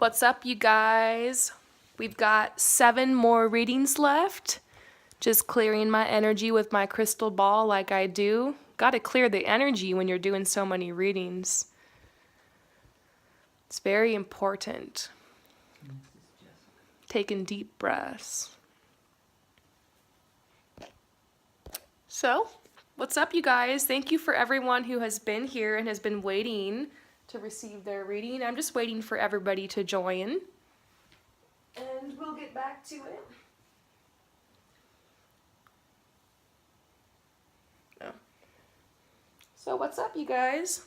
What's up, you guys? We've got 7 more readings left. Just clearing my energy with my crystal ball like I do. Gotta clear the energy when you're doing so many readings. It's very important. Taking deep breaths. So, what's up, you guys? Thank you for everyone who has been here and has been waiting to receive their reading. I'm just waiting for everybody to join. And we'll get back to it. Oh. So what's up, you guys?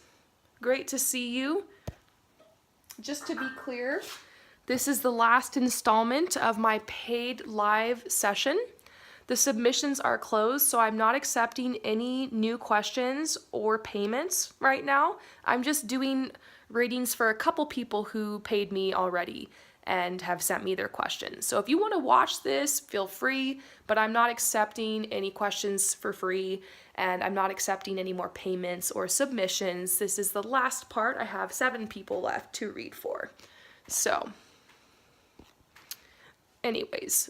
Great to see you. Just to be clear, this is the last installment of my paid live session. The submissions are closed, so I'm not accepting any new questions or payments right now. I'm just doing readings for a couple people who paid me already and have sent me their questions. So if you want to watch this, feel free, but I'm not accepting any questions for free, and I'm not accepting any more payments or submissions. This is the last part. I have 7 people left to read for. So, anyways.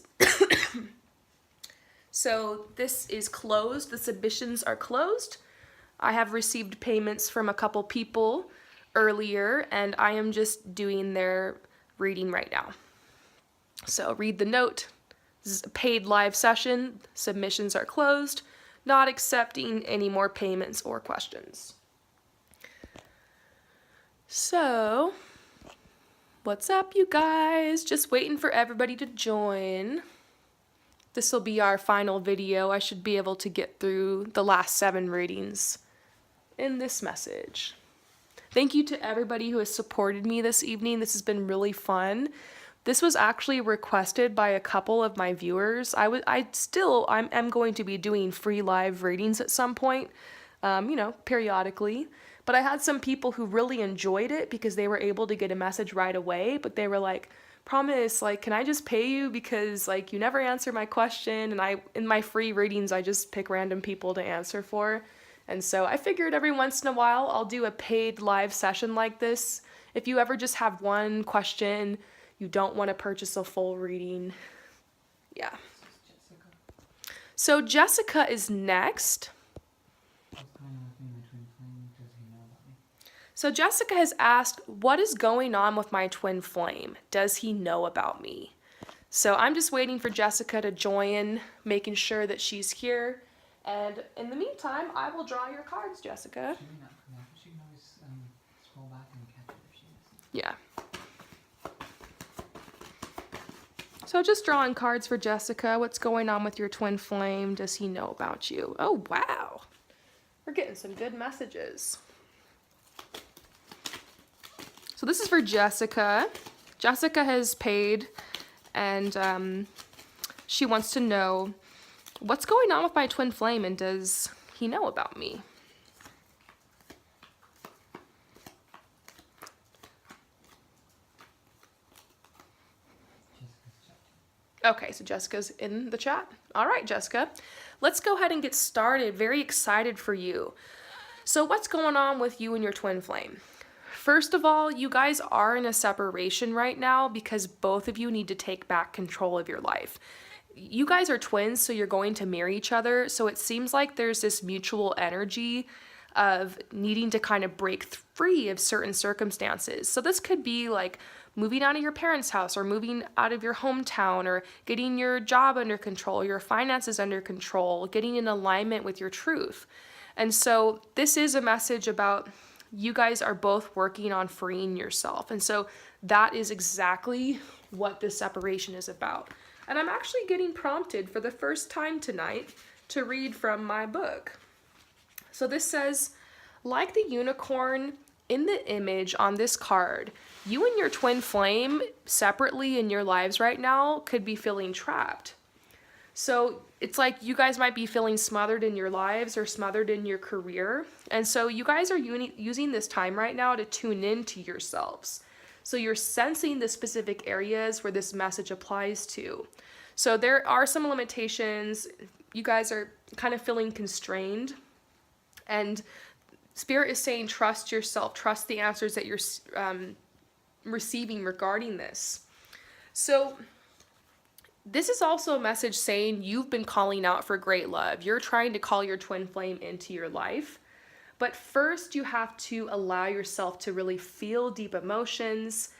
So this is closed. The submissions are closed. I have received payments from a couple people earlier, and I am just doing their reading right now. So read the note. This is a paid live session. Submissions are closed. Not accepting any more payments or questions. So, what's up, you guys? Just waiting for everybody to join. This will be our final video. I should be able to get through the last 7 readings in this message. Thank you to everybody who has supported me this evening. This has been really fun. This was actually requested by a couple of my viewers. I'm going to be doing free live readings at some point, periodically. But I had some people who really enjoyed it because they were able to get a message right away, but they were like, promise, can I just pay you because you never answer my question, and in my free readings I just pick random people to answer for. And so I figured every once in a while I'll do a paid live session like this. If you ever just have one question, you don't want to purchase a full reading. Yeah. So Jessica is next. So Jessica has asked, what is going on with my twin flame? Does he know about me? So I'm just waiting for Jessica to join, making sure that she's here. And in the meantime, I will draw your cards, Jessica. She can always scroll back and catch it if she misses. Yeah. So just drawing cards for Jessica. What's going on with your twin flame? Does he know about you? Oh, wow. We're getting some good messages. So this is for Jessica. Jessica has paid, and she wants to know what's going on with my twin flame, and does he know about me? Okay, so Jessica's in the chat. All right, Jessica. Let's go ahead and get started. Very excited for you. So what's going on with you and your twin flame? First of all, you guys are in a separation right now because both of you need to take back control of your life. You guys are twins, so you're going to marry each other. So it seems like there's this mutual energy of needing to kind of break free of certain circumstances. So this could be like moving out of your parents' house, or moving out of your hometown, or getting your job under control, your finances under control, getting in alignment with your truth. And so this is a message about you guys are both working on freeing yourself. And so that is exactly what this separation is about. And I'm actually getting prompted for the first time tonight to read from my book. So this says, like the unicorn in the image on this card, you and your twin flame separately in your lives right now could be feeling trapped. So it's like you guys might be feeling smothered in your lives or smothered in your career. And so you guys are using this time right now to tune into yourselves. So you're sensing the specific areas where this message applies to. So there are some limitations. You guys are kind of feeling constrained. And Spirit is saying trust yourself, trust the answers that you're receiving regarding this. So this is also a message saying you've been calling out for great love. You're trying to call your twin flame into your life. But first, you have to allow yourself to really feel deep emotions,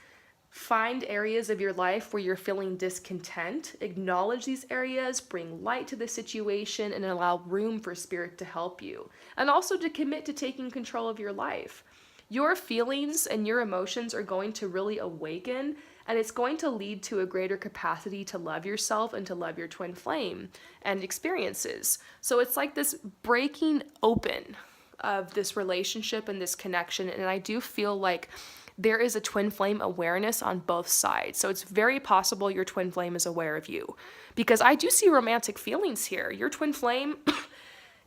find areas of your life where you're feeling discontent, acknowledge these areas, bring light to the situation, and allow room for spirit to help you. And also to commit to taking control of your life. Your feelings and your emotions are going to really awaken, and it's going to lead to a greater capacity to love yourself and to love your twin flame and experiences. So it's like this breaking open of this relationship and this connection, and I do feel like there is a twin flame awareness on both sides. So it's very possible your twin flame is aware of you, because I do see romantic feelings here. Your twin flame,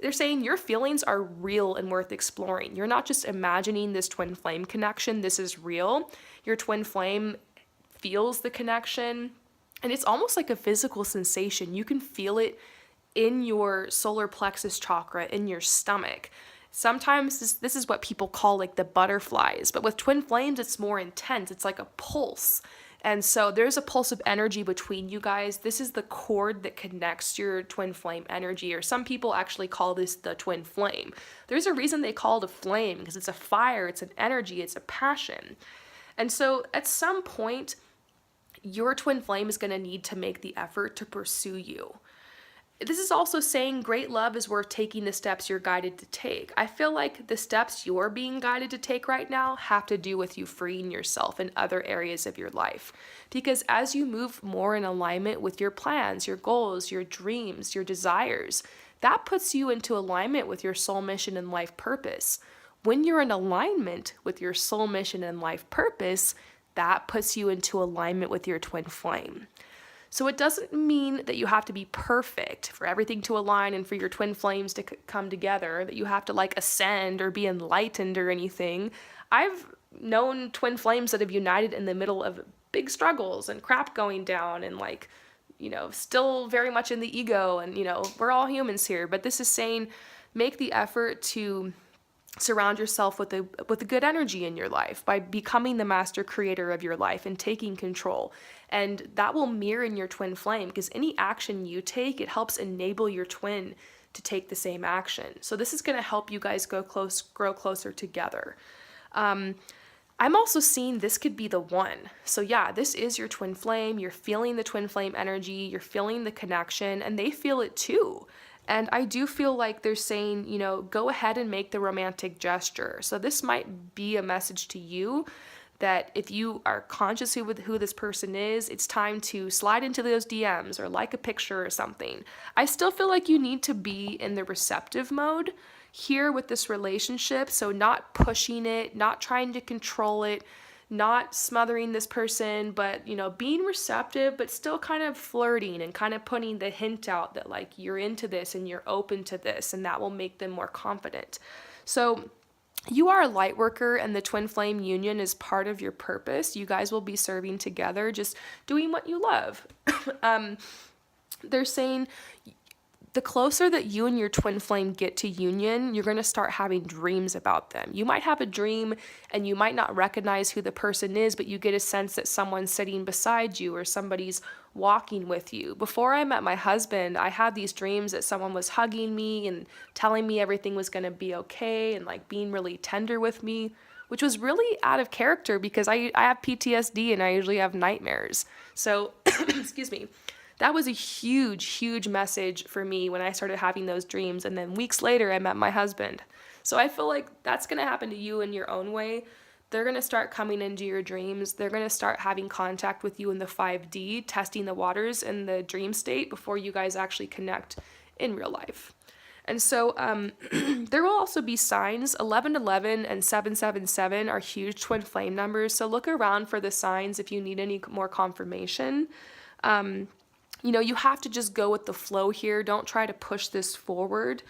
they're saying your feelings are real and worth exploring. You're not just imagining this twin flame connection. This is real. Your twin flame feels the connection, and it's almost like a physical sensation. You can feel it in your solar plexus chakra, in your stomach. Sometimes this is what people call like the butterflies, but with twin flames, it's more intense. It's like a pulse. And so there's a pulse of energy between you guys. This is the cord that connects your twin flame energy, or some people actually call this the twin flame. There's a reason they call it a flame, because it's a fire, it's an energy, it's a passion. And so at some point, your twin flame is going to need to make the effort to pursue you. This is also saying great love is worth taking the steps you're guided to take. I feel like the steps you're being guided to take right now have to do with you freeing yourself in other areas of your life. Because as you move more in alignment with your plans, your goals, your dreams, your desires, that puts you into alignment with your soul mission and life purpose. When you're in alignment with your soul mission and life purpose, that puts you into alignment with your twin flame. So it doesn't mean that you have to be perfect for everything to align and for your twin flames to come together, that you have to like ascend or be enlightened or anything. I've known twin flames that have united in the middle of big struggles and crap going down and like, still very much in the ego, and we're all humans here, but this is saying make the effort to surround yourself with a good energy in your life by becoming the master creator of your life and taking control. And that will mirror in your twin flame, because any action you take, it helps enable your twin to take the same action. So this is going to help you guys grow closer together. I'm also seeing this could be the one. So yeah, this is your twin flame. You're feeling the twin flame energy. You're feeling the connection, and they feel it too. And I do feel like they're saying, go ahead and make the romantic gesture. So this might be a message to you that if you are conscious with who this person is, it's time to slide into those DMs or like a picture or something. I still feel like you need to be in the receptive mode here with this relationship. So not pushing it, not trying to control it, not smothering this person, but, being receptive, but still kind of flirting and kind of putting the hint out that like you're into this and you're open to this, and that will make them more confident. So you are a light worker, and the twin flame union is part of your purpose. You guys will be serving together, just doing what you love. They're saying the closer that you and your twin flame get to union, you're going to start having dreams about them. You might have a dream and you might not recognize who the person is, but you get a sense that someone's sitting beside you or somebody's walking with you. Before I met my husband, I had these dreams that someone was hugging me and telling me everything was going to be okay and like being really tender with me, which was really out of character because I have PTSD and I usually have nightmares. So, excuse me. That was a huge, huge message for me when I started having those dreams. And then weeks later, I met my husband. So I feel like that's going to happen to you in your own way. They're going to start coming into your dreams. They're going to start having contact with you in the 5D, testing the waters in the dream state before you guys actually connect in real life. And so there will also be signs. 1111 and 777 are huge twin flame numbers. So look around for the signs if you need any more confirmation. You have to just go with the flow here. Don't try to push this forward.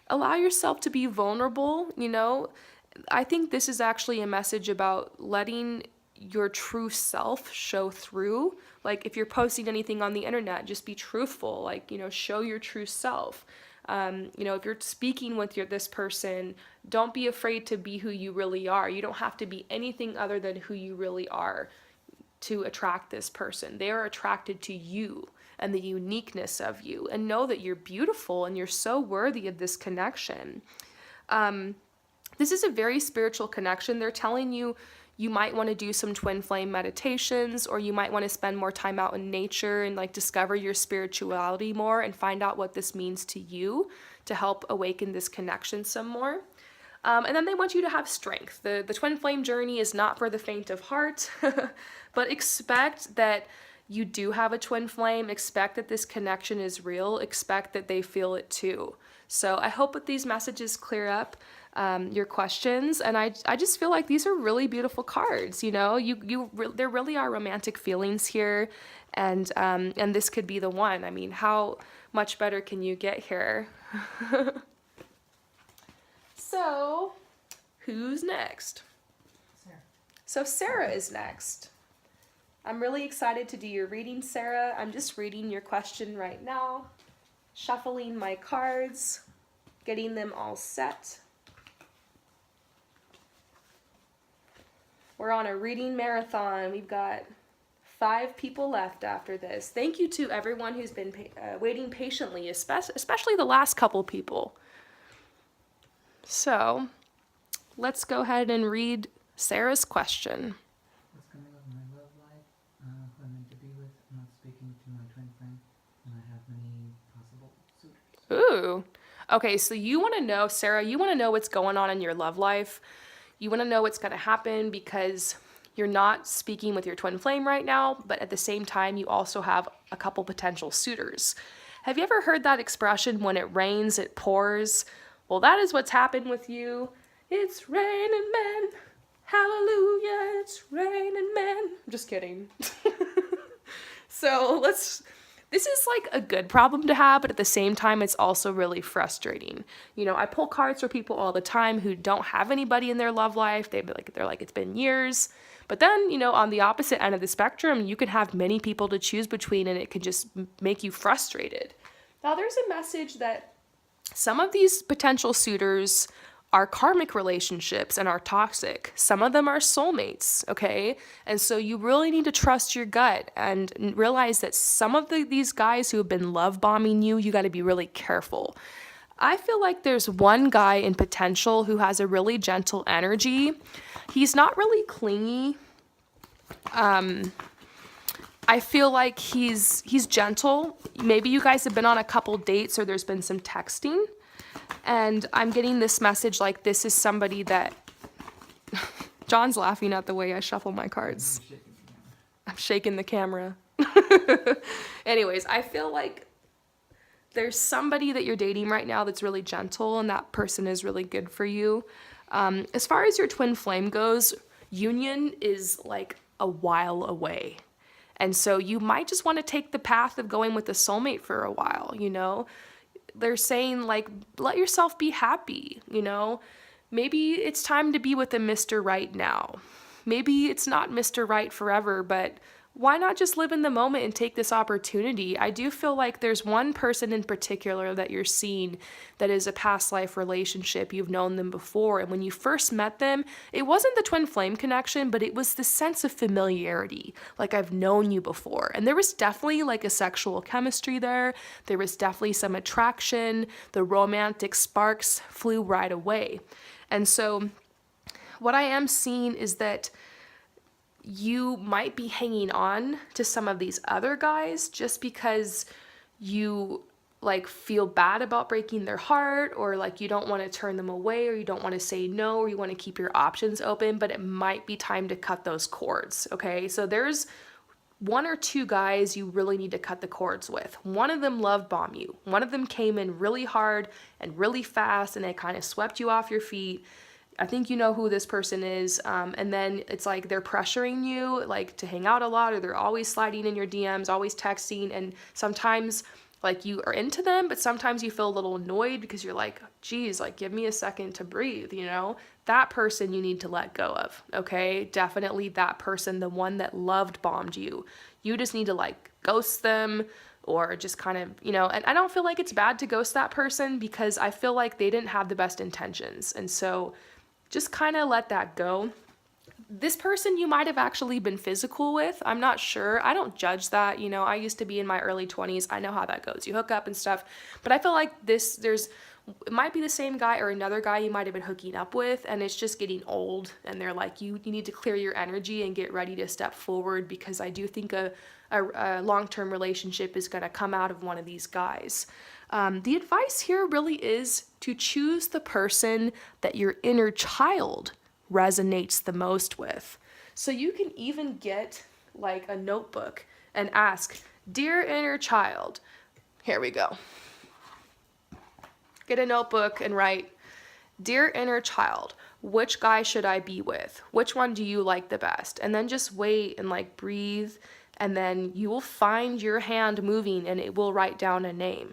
Allow yourself to be vulnerable. I think this is actually a message about letting your true self show through. Like if you're posting anything on the internet, just be truthful. Like, show your true self. If you're speaking with this person, don't be afraid to be who you really are. You don't have to be anything other than who you really are to attract this person. They are attracted to you and the uniqueness of you, and know that you're beautiful and you're so worthy of this connection. This is a very spiritual connection. They're telling you you might want to do some twin flame meditations, or you might want to spend more time out in nature and like discover your spirituality more and find out what this means to you to help awaken this connection some more. And then they want you to have strength. The twin flame journey is not for the faint of heart, but expect that you do have a twin flame. Expect that this connection is real. Expect that they feel it too. So I hope that these messages clear up your questions, and I just feel like these are really beautiful cards. There really are romantic feelings here, and this could be the one. I mean, how much better can you get here? So, who's next? Sarah. So Sarah is next. I'm really excited to do your reading, Sarah. I'm just reading your question right now, shuffling my cards, getting them all set. We're on a reading marathon. We've got 5 people left after this. Thank you to everyone who's been waiting patiently, especially the last couple people. So, let's go ahead and read Sarah's question. What's coming up in my love life? Who I'm meant to be with? I'm not speaking to my twin flame, and I have many possible suitors. Ooh. Okay, so you want to know, Sarah, you want to know what's going on in your love life. You want to know what's going to happen because you're not speaking with your twin flame right now, but at the same time, you also have a couple potential suitors. Have you ever heard that expression, when it rains, it pours? Well, that is what's happened with you. It's raining men. Hallelujah, it's raining men. I'm just kidding. So this is like a good problem to have, but at the same time, it's also really frustrating. I pull cards for people all the time who don't have anybody in their love life. They're like, it's been years. But then, on the opposite end of the spectrum, you can have many people to choose between, and it can just make you frustrated. Now, there's a message that some of these potential suitors are karmic relationships and are toxic. Some of them are soulmates, okay? And so you really need to trust your gut and realize that some of these guys who have been love bombing you got to be really careful. I feel like there's one guy in potential who has a really gentle energy. He's not really clingy. I feel like he's gentle. Maybe you guys have been on a couple dates or there's been some texting. And I'm getting this message like this is somebody that... John's laughing at the way I shuffle my cards. I'm shaking the camera. Anyways, I feel like there's somebody that you're dating right now that's really gentle, and that person is really good for you. As far as your twin flame goes, union is like a while away. And so you might just want to take the path of going with a soulmate for a while, They're saying, like, let yourself be happy, Maybe it's time to be with a Mr. Right now. Maybe it's not Mr. Right forever, but why not just live in the moment and take this opportunity? I do feel like there's one person in particular that you're seeing that is a past life relationship. You've known them before, and when you first met them, it wasn't the twin flame connection, but it was the sense of familiarity. Like, I've known you before. And there was definitely like a sexual chemistry there. There was definitely some attraction. The romantic sparks flew right away. And so what I am seeing is that you might be hanging on to some of these other guys just because you like feel bad about breaking their heart, or like you don't want to turn them away, or you don't want to say no, or you want to keep your options open, but it might be time to cut those cords, okay? So there's 1 or 2 guys you really need to cut the cords with. One of them love bombed you. One of them came in really hard and really fast, and they kind of swept you off your feet. I think you know who this person is, and then it's like they're pressuring you like to hang out a lot, or they're always sliding in your DMs, always texting, and sometimes like you are into them, but sometimes you feel a little annoyed because you're like, geez, like give me a second to breathe, That person you need to let go of, okay? Definitely that person, the one that loved bombed you. You just need to like ghost them, or just kind of, and I don't feel like it's bad to ghost that person because I feel like they didn't have the best intentions. And so just kind of let that go. This person you might have actually been physical with. I'm not sure. I don't judge that. I used to be in my early 20s. I know how that goes. You hook up and stuff. But I feel like it might be the same guy or another guy you might have been hooking up with, and it's just getting old, and they're like, you need to clear your energy and get ready to step forward, because I do think a long-term relationship is going to come out of one of these guys. The advice here really is to choose the person that your inner child resonates the most with. So you can even get like a notebook and ask, "Dear inner child," here we go. Get a notebook and write, "Dear inner child, which guy should I be with? Which one do you like the best?" And then just wait and like breathe, and then you will find your hand moving and it will write down a name.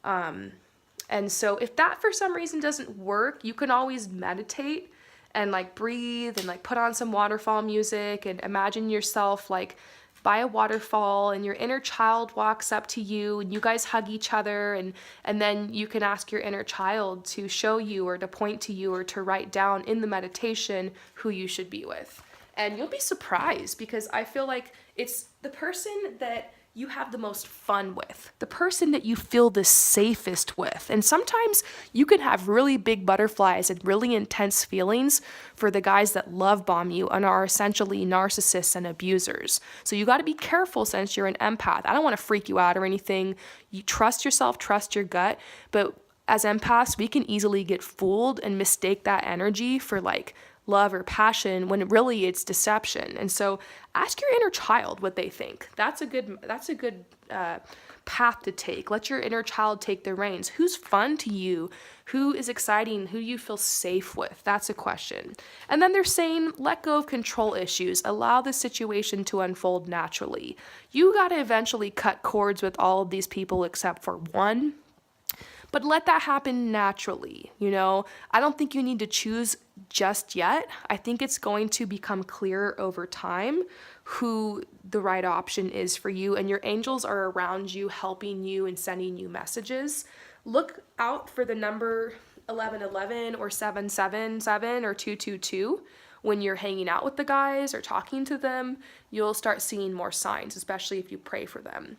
And so if that for some reason doesn't work, you can always meditate and like breathe and like put on some waterfall music and imagine yourself like by a waterfall, and your inner child walks up to you and you guys hug each other, and then you can ask your inner child to show you or to point to you or to write down in the meditation who you should be with. And you'll be surprised, because I feel like it's the person that you have the most fun with, the person that you feel the safest with. And sometimes you can have really big butterflies and really intense feelings for the guys that love bomb you and are essentially narcissists and abusers. So you got to be careful, since you're an empath. I don't want to freak you out or anything. You trust yourself, trust your gut. But as empaths, we can easily get fooled and mistake that energy for like love or passion, when really it's deception. And so ask your inner child what they think. That's a good path to take. Let your inner child take the reins. Who's fun to you? Who is exciting? Who do you feel safe with? That's a question. And then they're saying, let go of control issues. Allow the situation to unfold naturally. You got to eventually cut cords with all of these people except for one. But let that happen naturally, I don't think you need to choose just yet. I think it's going to become clearer over time who the right option is for you, and your angels are around you, helping you and sending you messages. Look out for the number 1111 or 777 or 222. When you're hanging out with the guys or talking to them, you'll start seeing more signs, especially if you pray for them.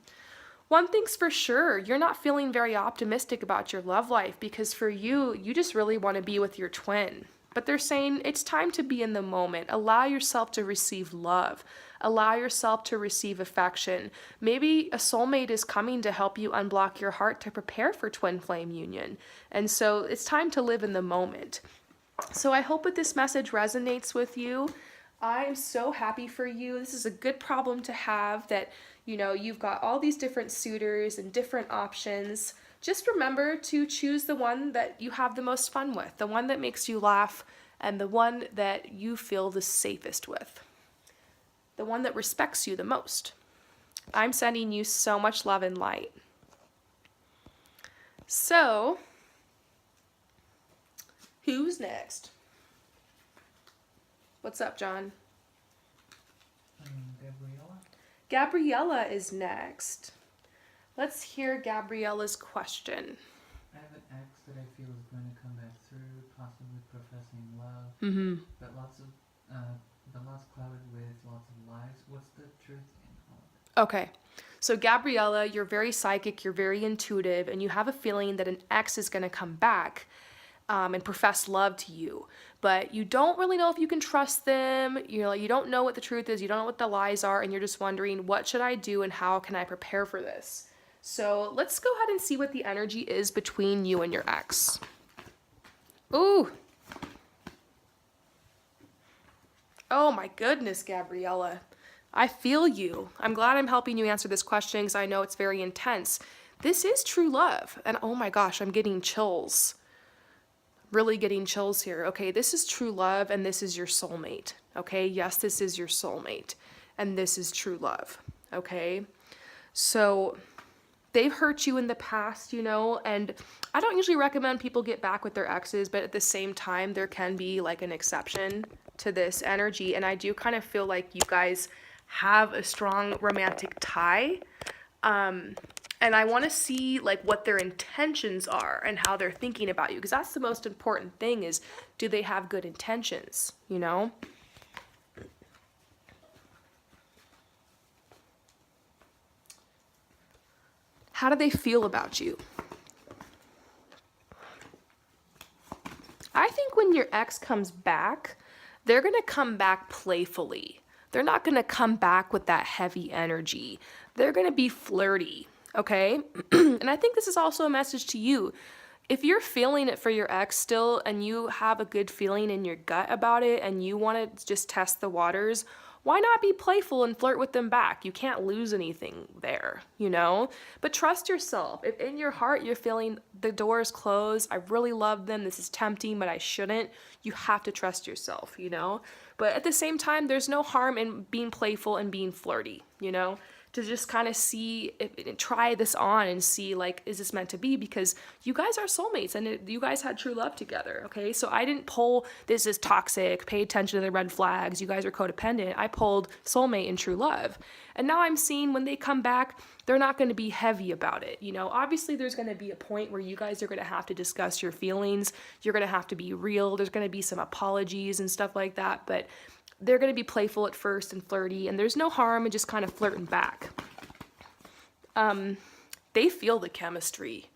One thing's for sure, you're not feeling very optimistic about your love life, because for you just really want to be with your twin. But they're saying it's time to be in the moment. Allow yourself to receive love. Allow yourself to receive affection. Maybe a soulmate is coming to help you unblock your heart to prepare for twin flame union. And so it's time to live in the moment. So I hope that this message resonates with you. I'm so happy for you. This is a good problem to have, that you've got all these different suitors and different options. Just remember to choose the one that you have the most fun with, the one that makes you laugh, and the one that you feel the safest with, the one that respects you the most. I'm sending you so much love and light. So, who's next? What's up, John? Gabriella? Gabriella is next. Let's hear Gabriella's question. I have an ex that I feel is going to come back through, possibly professing love, but lots clouded with lots of lies. What's the truth in all of it? Okay. So Gabriella, you're very psychic, you're very intuitive, and you have a feeling that an ex is going to come back and profess love to you. But you don't really know if you can trust them. You don't know what the truth is. You don't know what the lies are. And you're just wondering, what should I do and how can I prepare for this? So let's go ahead and see what the energy is between you and your ex. Ooh. Oh my goodness, Gabriella. I feel you. I'm glad I'm helping you answer this question, because I know it's very intense. This is true love. And oh my gosh, I'm getting chills. Really getting chills here. Okay, this is true love, and this is your soulmate. Okay, yes, this is your soulmate, and this is true love. Okay, so they've hurt you in the past, and I don't usually recommend people get back with their exes, but at the same time, there can be like an exception to this energy, and I do kind of feel like you guys have a strong romantic tie. And I want to see like what their intentions are and how they're thinking about you, because that's the most important thing is, do they have good intentions, you know? How do they feel about you? I think when your ex comes back, they're going to come back playfully. They're not going to come back with that heavy energy. They're going to be flirty, okay? And I think this is also a message to you. If you're feeling it for your ex still and you have a good feeling in your gut about it and you want to just test the waters, why not be playful and flirt with them back? You can't lose anything there, you know? But trust yourself. If in your heart you're feeling the door is closed, I really love them, this is tempting, but I shouldn't, you have to trust yourself, you know? But at the same time, there's no harm in being playful and being flirty, you know? To just kind of see, try this on and see, like, is this meant to be? Because you guys are soulmates and you guys had true love together, okay? So I didn't pull, this is toxic, pay attention to the red flags, you guys are codependent. I pulled soulmate and true love. And now I'm seeing when they come back, they're not going to be heavy about it, you know? Obviously, there's going to be a point where you guys are going to have to discuss your feelings. You're going to have to be real. There's going to be some apologies and stuff like that, but they're going to be playful at first and flirty, and there's no harm in just kind of flirting back. They feel the chemistry.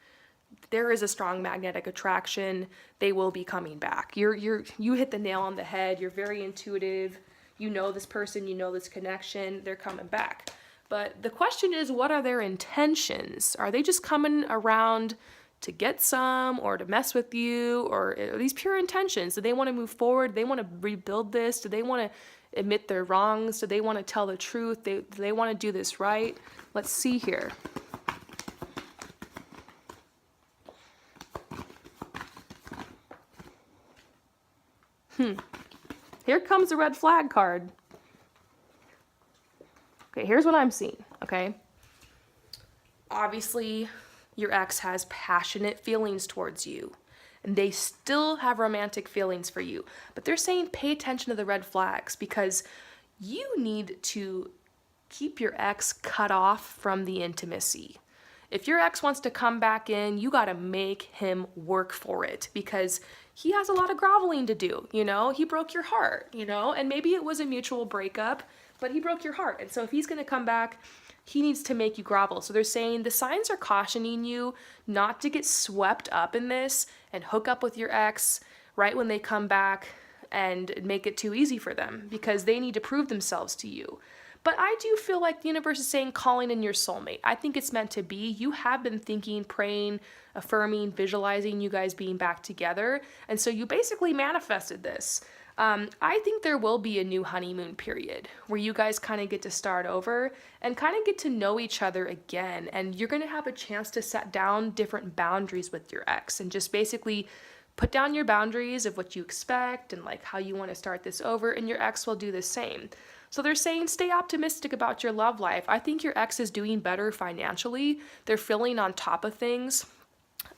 There is a strong magnetic attraction. They will be coming back. You hit the nail on the head. You're very intuitive. You know this person, you know this connection. They're coming back. But the question is, what are their intentions? Are they just coming around to get some or to mess with you, or are these pure intentions? Do they want to move forward? Do they want to rebuild this? Do they want to admit their wrongs? Do they want to tell the truth? Do they want to do this right? Let's see here. Here comes the red flag card. Okay, here's what I'm seeing, okay? Obviously, your ex has passionate feelings towards you, and they still have romantic feelings for you. But they're saying pay attention to the red flags, because you need to keep your ex cut off from the intimacy. If your ex wants to come back in, you got to make him work for it, because he has a lot of groveling to do, you know? He broke your heart, you know? And maybe it was a mutual breakup, but he broke your heart. And so if he's going to come back, he needs to make you grovel. So they're saying the signs are cautioning you not to get swept up in this and hook up with your ex right when they come back and make it too easy for them, because they need to prove themselves to you. But I do feel like the universe is saying calling in your soulmate. I think it's meant to be. You have been thinking, praying, affirming, visualizing you guys being back together. And so you basically manifested this. I think there will be a new honeymoon period where you guys kind of get to start over and kind of get to know each other again. And you're going to have a chance to set down different boundaries with your ex and just basically put down your boundaries of what you expect and like how you want to start this over, and your ex will do the same. So they're saying stay optimistic about your love life. I think your ex is doing better financially. They're feeling on top of things.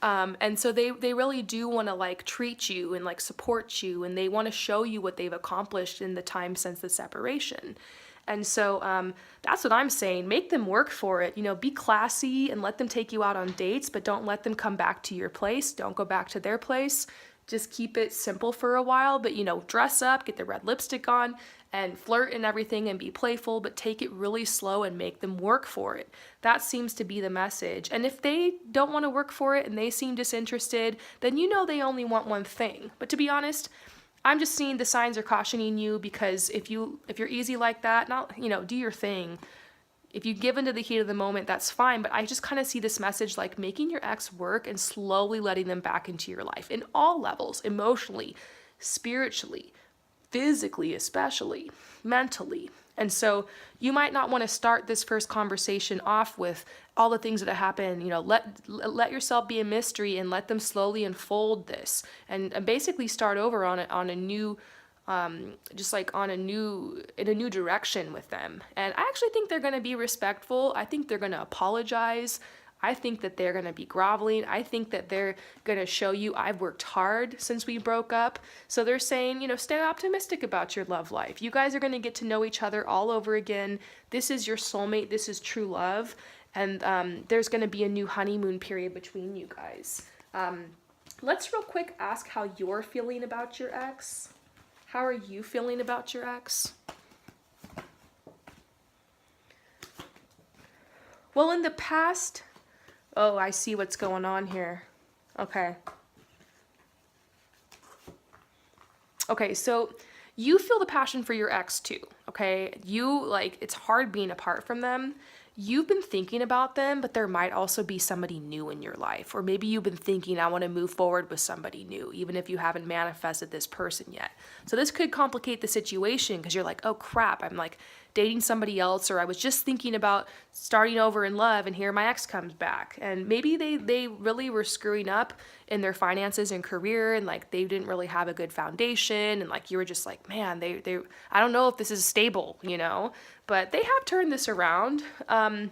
And so they really do want to like treat you and like support you, and they want to show you what they've accomplished in the time since the separation. And so that's what I'm saying. Make them work for it. You know, be classy and let them take you out on dates, but don't let them come back to your place. Don't go back to their place. Just keep it simple for a while, but, you know, dress up, get the red lipstick on, and flirt and everything and be playful, but take it really slow and make them work for it. That seems to be the message. And if they don't want to work for it and they seem disinterested, then you know they only want one thing. But to be honest, I'm just seeing the signs are cautioning you, because if you're easy like that, not, you know, do your thing. If you give into the heat of the moment, that's fine. But I just kind of see this message like making your ex work and slowly letting them back into your life in all levels, emotionally, spiritually, physically, especially mentally. And so you might not want to start this first conversation off with all the things that have happened. You know, let yourself be a mystery and let them slowly unfold this and basically start over on a new just like in a new direction with them. And I actually think they're going to be respectful. I think they're going to apologize. I think that they're going to be groveling. I think that they're going to show you I've worked hard since we broke up. So they're saying, you know, stay optimistic about your love life. You guys are going to get to know each other all over again. This is your soulmate. This is true love. And there's going to be a new honeymoon period between you guys. Let's real quick ask how you're feeling about your ex. How are you feeling about your ex? Well, in the past, oh, I see what's going on here. Okay. Okay, so you feel the passion for your ex too, okay? You, like, it's hard being apart from them. You've been thinking about them, but there might also be somebody new in your life. Or maybe you've been thinking, I want to move forward with somebody new, even if you haven't manifested this person yet. So this could complicate the situation because you're like, oh crap, I'm like dating somebody else, or I was just thinking about starting over in love and here my ex comes back. And maybe they really were screwing up in their finances and career, and like they didn't really have a good foundation, and like you were just like, man, they I don't know if this is stable, you know? But they have turned this around, and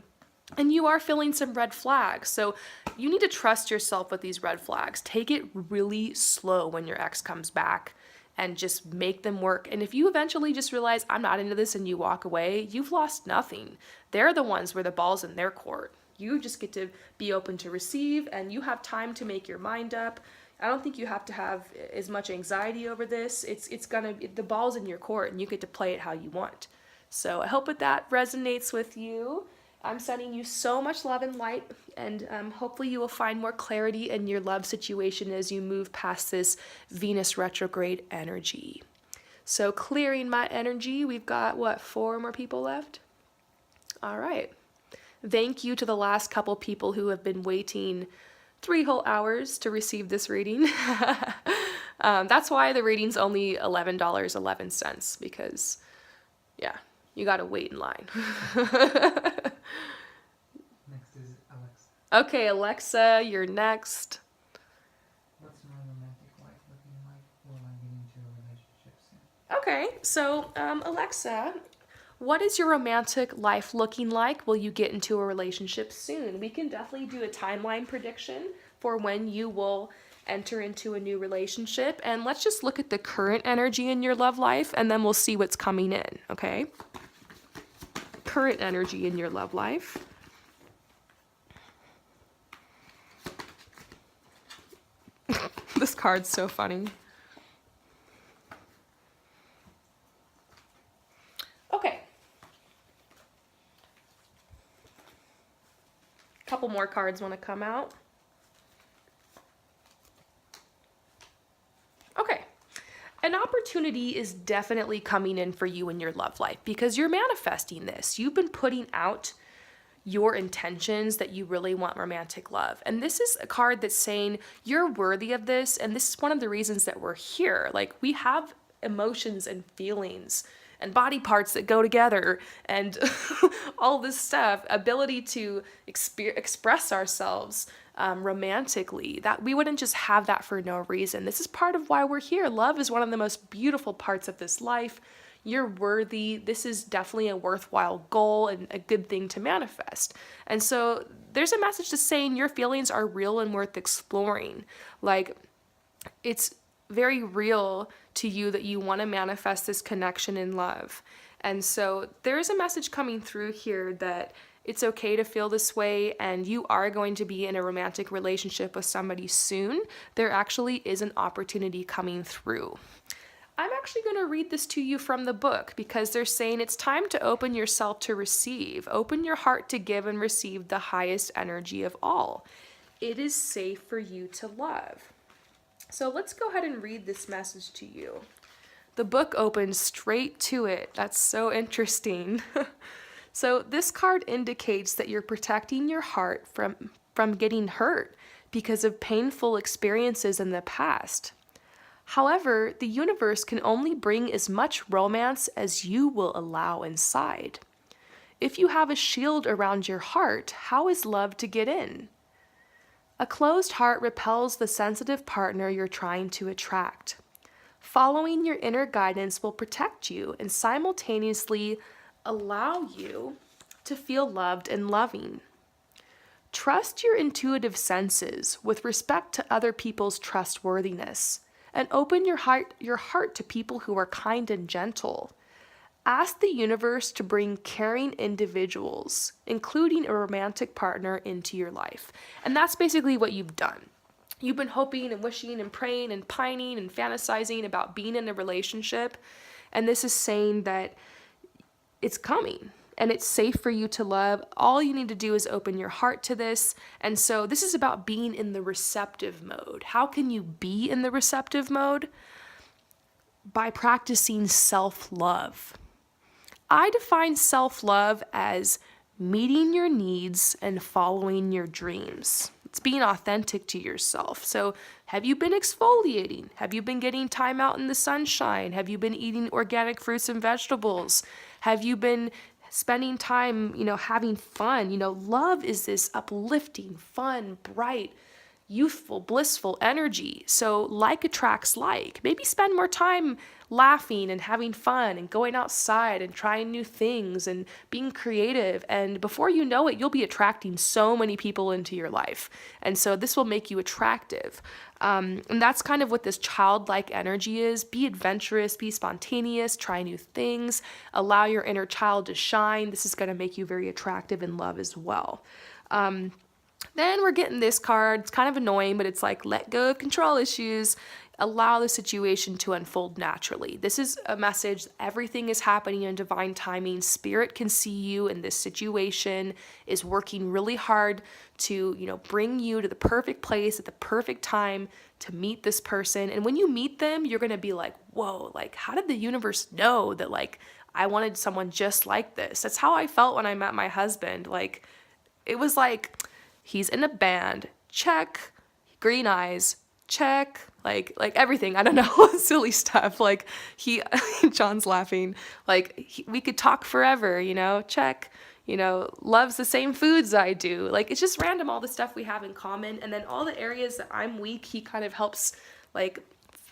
you are feeling some red flags. So you need to trust yourself with these red flags. Take it really slow when your ex comes back and just make them work. And if you eventually just realize, I'm not into this, and you walk away, you've lost nothing. They're the ones where the ball's in their court. You just get to be open to receive, and you have time to make your mind up. I don't think you have to have as much anxiety over this. The ball's in your court, and you get to play it how you want. So I hope that resonates with you. I'm sending you so much love and light, and hopefully you will find more clarity in your love situation as you move past this Venus retrograde energy. So clearing my energy, we've got, 4 more people left? All right. Thank you to the last couple people who have been waiting 3 whole hours to receive this reading. That's why the reading's only $11.11, because, yeah, you gotta wait in line. Next is Alexa. Okay, Alexa, you're next. What's my romantic life looking like? Will I get into a relationship soon? Okay, so Alexa, what is your romantic life looking like? Will you get into a relationship soon? We can definitely do a timeline prediction for when you will enter into a new relationship. And let's just look at the current energy in your love life, and then we'll see what's coming in, okay? Current energy in your love life. This card's so funny. Okay. Couple more cards want to come out. Okay. An opportunity is definitely coming in for you in your love life because you're manifesting this. You've been putting out your intentions that you really want romantic love. And this is a card that's saying you're worthy of this, and this is one of the reasons that we're here. Like, we have emotions and feelings and body parts that go together and all this stuff, ability to express ourselves romantically, that we wouldn't just have that for no reason. This is part of why we're here. Love is one of the most beautiful parts of this life. You're worthy. This is definitely a worthwhile goal and a good thing to manifest. And so there's a message to saying your feelings are real and worth exploring. Like, it's very real to you that you want to manifest this connection in love. And so there is a message coming through here that it's okay to feel this way, and you are going to be in a romantic relationship with somebody soon. There actually is an opportunity coming through. I'm actually going to read this to you from the book because they're saying it's time to open yourself to receive. Open your heart to give and receive the highest energy of all. It is safe for you to love. So let's go ahead and read this message to you. The book opens straight to it. That's so interesting. So this card indicates that you're protecting your heart from getting hurt because of painful experiences in the past. However, the universe can only bring as much romance as you will allow inside. If you have a shield around your heart, how is love to get in? A closed heart repels the sensitive partner you're trying to attract. Following your inner guidance will protect you and simultaneously allow you to feel loved and loving. Trust your intuitive senses with respect to other people's trustworthiness, and open your heart to people who are kind and gentle. Ask the universe to bring caring individuals, including a romantic partner, into your life. And that's basically what you've done. You've been hoping and wishing and praying and pining and fantasizing about being in a relationship. And this is saying that it's coming and it's safe for you to love. All you need to do is open your heart to this. And so this is about being in the receptive mode. How can you be in the receptive mode? By practicing self-love. I define self-love as meeting your needs and following your dreams. It's being authentic to yourself. So have you been exfoliating? Have you been getting time out in the sunshine? Have you been eating organic fruits and vegetables? Have you been spending time, having fun? Love is this uplifting, fun, bright, youthful, blissful energy. So like attracts like. Maybe spend more time laughing and having fun and going outside and trying new things and being creative. And before you know it, you'll be attracting so many people into your life. And so this will make you attractive. And that's kind of what this childlike energy is. Be adventurous, be spontaneous, try new things, allow your inner child to shine. This is going to make you very attractive in love as well. Then we're getting this card. It's kind of annoying, but it's like, let go of control issues. Allow the situation to unfold naturally. This is a message. Everything is happening in divine timing. Spirit can see you in this situation, is working really hard to, bring you to the perfect place at the perfect time to meet this person. And when you meet them, you're going to be like, whoa, like, how did the universe know that, like, I wanted someone just like this? That's how I felt when I met my husband. Like, it was like, he's in a band, check. Green eyes, check. Like everything. I don't know, silly stuff. Like John's laughing. Like we could talk forever, check. Loves the same foods I do. Like it's just random, all the stuff we have in common. And then all the areas that I'm weak, he kind of helps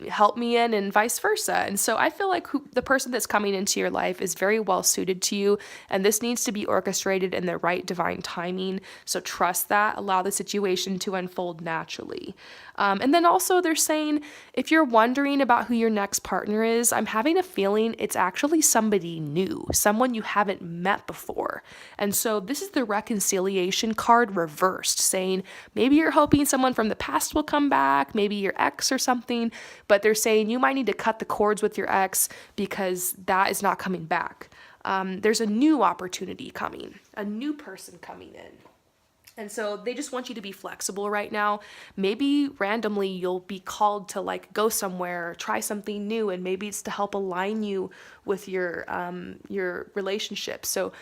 help me in, and vice versa. And so I feel like the person that's coming into your life is very well suited to you, and this needs to be orchestrated in the right divine timing. So trust that, allow the situation to unfold naturally. And then also they're saying, if you're wondering about who your next partner is, I'm having a feeling it's actually somebody new, someone you haven't met before. And so this is the reconciliation card reversed, saying maybe you're hoping someone from the past will come back, maybe your ex or something, but they're saying you might need to cut the cords with your ex because that is not coming back. There's a new opportunity coming, a new person coming in. And so they just want you to be flexible right now. Maybe randomly you'll be called to go somewhere, or try something new, and maybe it's to help align you with your relationship. So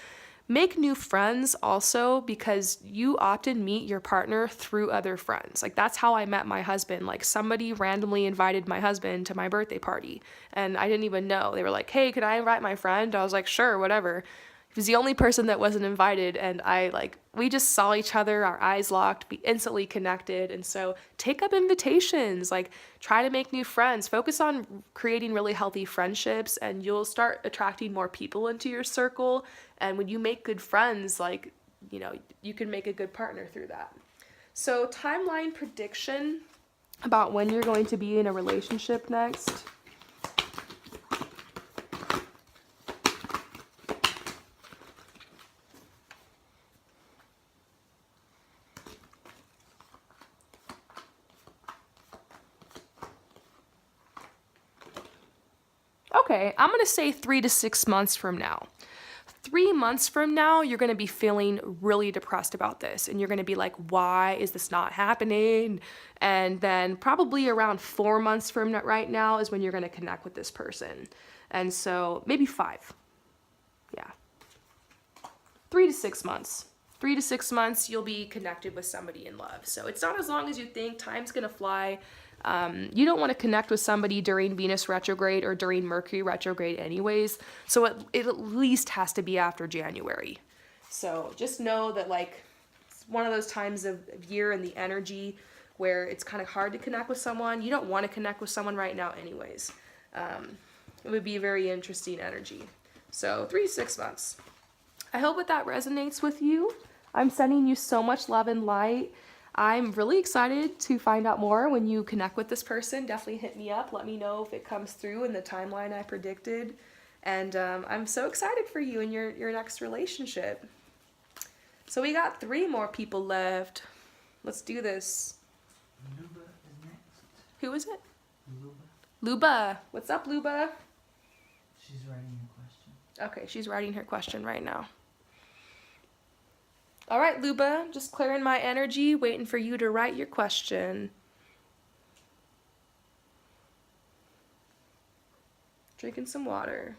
make new friends also, because you often meet your partner through other friends. That's how I met my husband. Somebody randomly invited my husband to my birthday party, and I didn't even know. They were like, hey, could I invite my friend? I was like, sure, whatever. He was the only person that wasn't invited, and we just saw each other, our eyes locked, we instantly connected. And so take up invitations, try to make new friends, focus on creating really healthy friendships, and you'll start attracting more people into your circle. And when you make good friends, you can make a good partner through that. So timeline prediction about when you're going to be in a relationship next. Okay, I'm going to say 3 to 6 months from now. 3 months from now, you're going to be feeling really depressed about this, and you're going to be like, why is this not happening? And then probably around 4 months from right now is when you're going to connect with this person. And so maybe 5. Yeah. 3 to 6 months. 3 to 6 months, you'll be connected with somebody in love. So it's not as long as you think. Time's going to fly. You don't want to connect with somebody during Venus retrograde or during Mercury retrograde anyways. So it at least has to be after January. So just know that it's one of those times of year and the energy where it's kind of hard to connect with someone. You don't want to connect with someone right now anyways. It would be a very interesting energy. So 3 to 6 months. I hope that resonates with you. I'm sending you so much love and light. I'm really excited to find out more when you connect with this person. Definitely hit me up. Let me know if it comes through in the timeline I predicted. And I'm so excited for you and your next relationship. So we got 3 more people left. Let's do this. Luba is next. Who is it? Luba. Luba. What's up, Luba? She's writing your question. Okay, she's writing her question right now. All right, Luba, just clearing my energy, waiting for you to write your question. Drinking some water.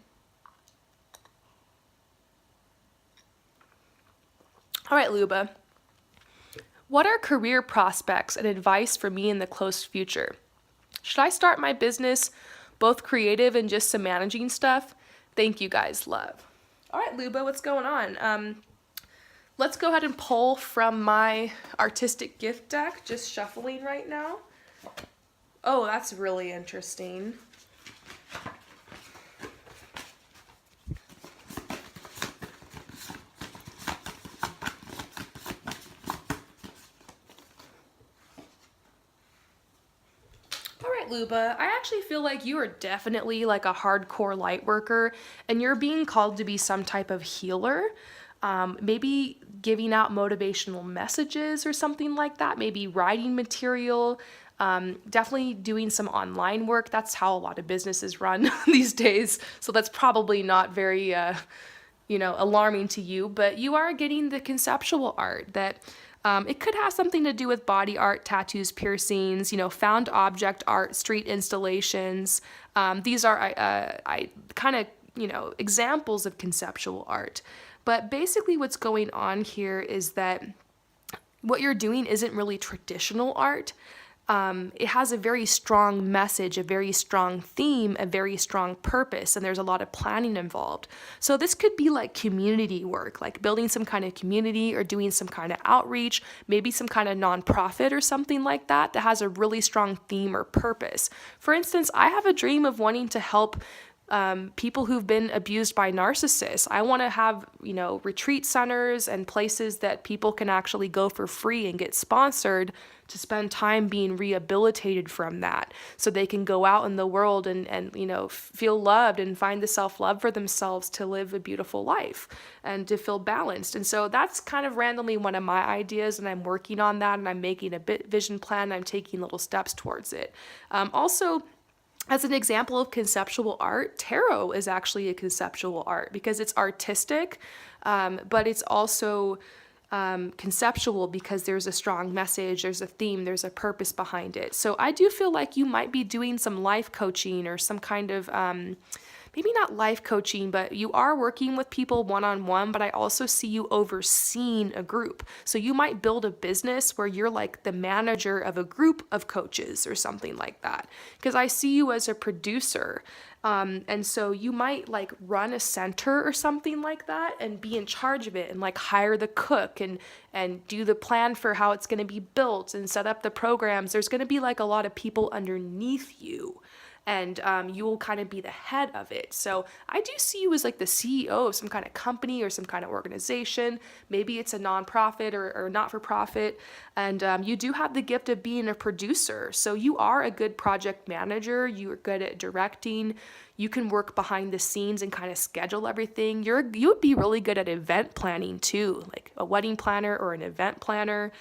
All right, Luba. What are career prospects and advice for me in the close future? Should I start my business, both creative and just some managing stuff? Thank you guys, love. All right, Luba, what's going on? Let's go ahead and pull from my artistic gift deck, just shuffling right now. Oh, that's really interesting. Luba, I actually feel like you are definitely like a hardcore light worker and you're being called to be some type of healer. Maybe giving out motivational messages or something like that, maybe writing material, definitely doing some online work. That's how a lot of businesses run these days. So that's probably not very, alarming to you, but you are getting the conceptual art that it could have something to do with body art, tattoos, piercings, found object art, street installations. These are examples of conceptual art. But basically what's going on here is that what you're doing isn't really traditional art. It has a very strong message, a very strong theme, a very strong purpose, and there's a lot of planning involved. So this could be like community work, like building some kind of community or doing some kind of outreach, maybe some kind of nonprofit or something like that has a really strong theme or purpose. For instance, I have a dream of wanting to help people who've been abused by narcissists. I want to have, retreat centers and places that people can actually go for free and get sponsored to spend time being rehabilitated from that so they can go out in the world and feel loved and find the self-love for themselves to live a beautiful life and to feel balanced. And so that's kind of randomly one of my ideas, and I'm working on that, and I'm making a vision plan. I'm taking little steps towards it. Also, as an example of conceptual art, tarot is actually a conceptual art because it's artistic, but it's also conceptual because there's a strong message, there's a theme, there's a purpose behind it. So I do feel like you might be doing some life coaching or some kind of, maybe not life coaching, but you are working with people one-on-one, but I also see you overseeing a group. So you might build a business where you're like the manager of a group of coaches or something like that. Because I see you as a producer. And so you might like run a center or something like that and be in charge of it and like hire the cook and do the plan for how it's going to be built and set up the programs. There's going to be like a lot of people underneath you. And you will kind of be the head of it. So I do see you as like the CEO of some kind of company or some kind of organization. Maybe it's a nonprofit or not-for-profit. And you do have the gift of being a producer. So you are a good project manager. You are good at directing. You can work behind the scenes and kind of schedule everything. You would be really good at event planning too, like a wedding planner or an event planner.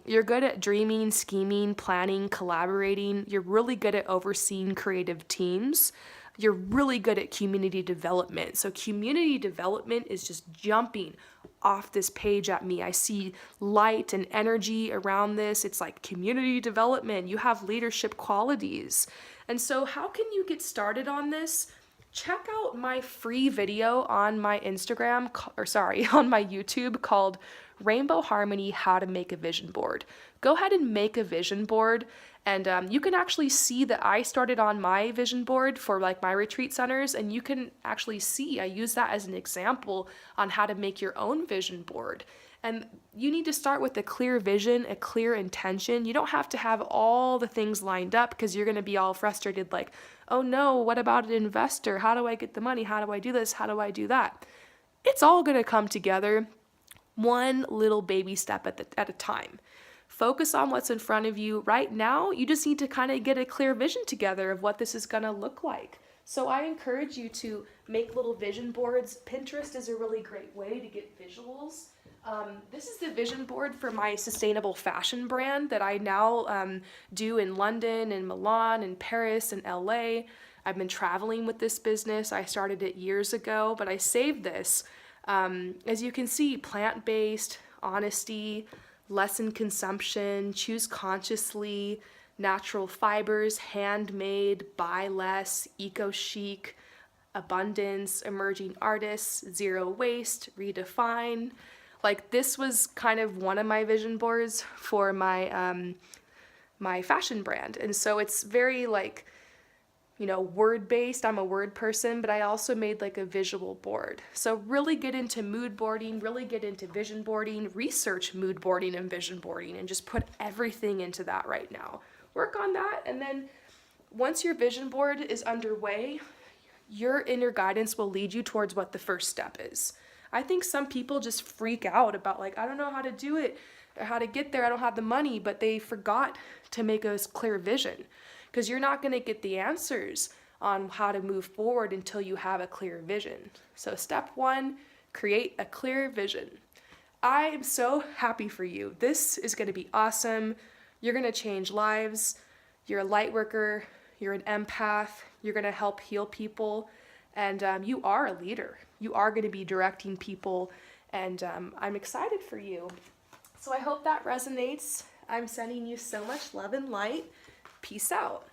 You're good at dreaming, scheming, planning, collaborating. You're really good at overseeing creative teams. You're really good at community development. So community development is just jumping off this page at me. I see light and energy around this. It's like community development. You have leadership qualities. And so how can you get started on this? Check out my free video on my on my YouTube called Rainbow Harmony, How to Make a Vision Board. Go ahead and make a vision board, and you can actually see that I started on my vision board for like my retreat centers, and you can actually see I use that as an example on how to make your own vision board. And you need to start with a clear vision, a clear intention. You don't have to have all the things lined up because you're going to be all frustrated like, oh no, what about an investor? How do I get the money? How do I do this? How do I do that? It's all going to come together one little baby step at a time. Focus on what's in front of you right now. You just need to kind of get a clear vision together of what this is going to look like. So I encourage you to make little vision boards. Pinterest is a really great way to get visuals. This is the vision board for my sustainable fashion brand that I now do in London and Milan and Paris and LA. I've been traveling with this business. I started it years ago, but I saved this. As you can see, plant-based, honesty, lessen consumption, choose consciously, natural fibers, handmade, buy less, eco-chic, abundance, emerging artists, zero waste, redefine. Like, this was kind of one of my vision boards for my my fashion brand. And so it's very like, you know, word based. I'm a word person, but I also made like a visual board. So really get into mood boarding, really get into vision boarding, research mood boarding and vision boarding, and just put everything into that right now. Work on that, and then once your vision board is underway, your inner guidance will lead you towards what the first step is. I think some people just freak out about, like, I don't know how to do it or how to get there, I don't have the money, but they forgot to make a clear vision, because you're not going to get the answers on how to move forward until you have a clear vision. So step one, create a clear vision. I am so happy for you. This is going to be awesome. You're going to change lives. You're a light worker. You're an empath. You're going to help heal people. And you are a leader. You are going to be directing people. And I'm excited for you. So I hope that resonates. I'm sending you so much love and light. Peace out.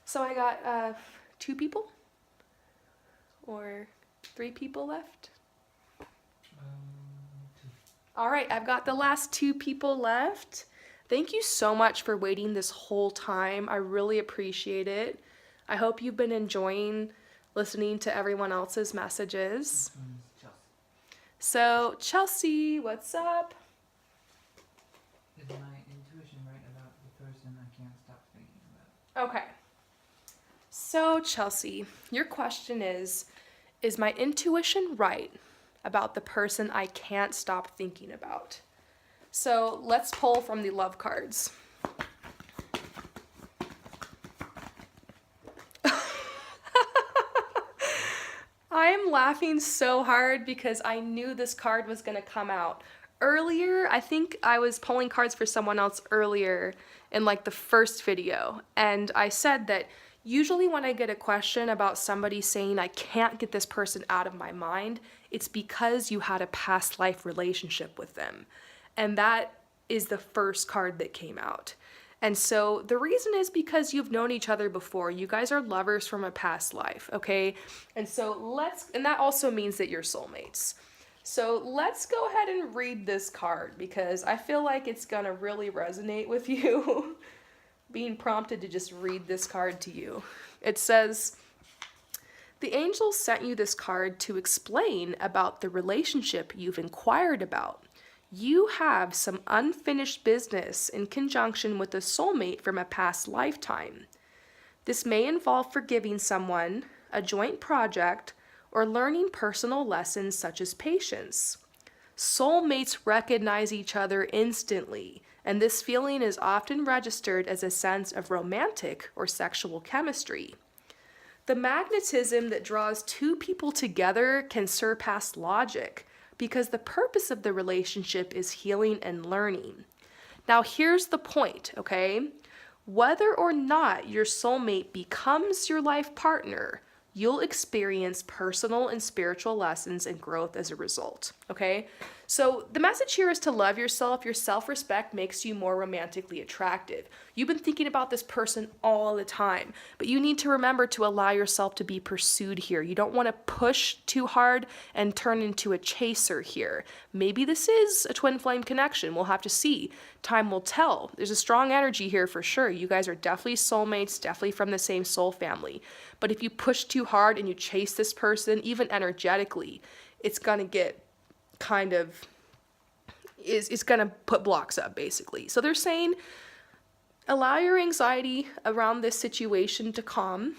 So I got 2 people or 3 people left. All right, I've got the last 2 people left. Thank you so much for waiting this whole time. I really appreciate it. I hope you've been enjoying listening to everyone else's messages. So, Chelsea, what's up? Is my intuition right about the person I can't stop thinking about? Okay. So, Chelsea, your question is my intuition right about the person I can't stop thinking about? So let's pull from the love cards. I am laughing so hard because I knew this card was going to come out. Earlier, I think I was pulling cards for someone else earlier in like the first video, and I said that usually when I get a question about somebody saying I can't get this person out of my mind, it's because you had a past life relationship with them. And that is the first card that came out. And so the reason is because you've known each other before. You guys are lovers from a past life, okay? And so and that also means that you're soulmates. So let's go ahead and read this card because I feel like it's gonna really resonate with you. Being prompted to just read this card to you. It says, the angels sent you this card to explain about the relationship you've inquired about. You have some unfinished business in conjunction with a soulmate from a past lifetime. This may involve forgiving someone, a joint project, or learning personal lessons such as patience. Soulmates recognize each other instantly, and this feeling is often registered as a sense of romantic or sexual chemistry. The magnetism that draws 2 people together can surpass logic, because the purpose of the relationship is healing and learning. Now here's the point, okay? Whether or not your soulmate becomes your life partner, you'll experience personal and spiritual lessons and growth as a result, okay? So the message here is to love yourself. Your self-respect makes you more romantically attractive. You've been thinking about this person all the time, but you need to remember to allow yourself to be pursued here. You don't want to push too hard and turn into a chaser here. Maybe this is a twin flame connection. We'll have to see. Time will tell. There's a strong energy here for sure. You guys are definitely soulmates, definitely from the same soul family. But if you push too hard and you chase this person, even energetically, it's gonna get kind of is going to put blocks up basically. So they're saying allow your anxiety around this situation to calm,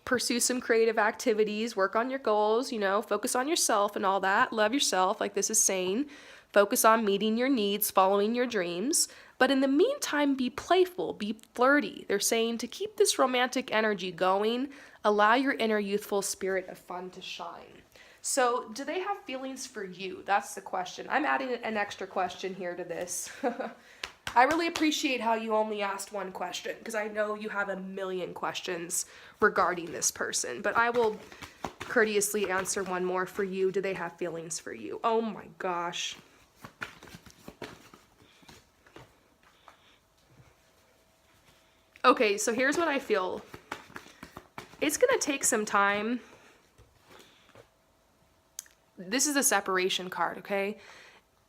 pursue some creative activities, work on your goals, focus on yourself and all that. Love yourself, like this is saying. Focus on meeting your needs, following your dreams, But in the meantime, be playful, be flirty. They're saying to keep this romantic energy going, allow your inner youthful spirit of fun to shine. So, do they have feelings for you? That's the question. I'm adding an extra question here to this. I really appreciate how you only asked one question, because I know you have a million questions regarding this person. But I will courteously answer one more for you. Do they have feelings for you? Oh my gosh. Okay, so here's what I feel. It's gonna take some time. This is a separation card, okay?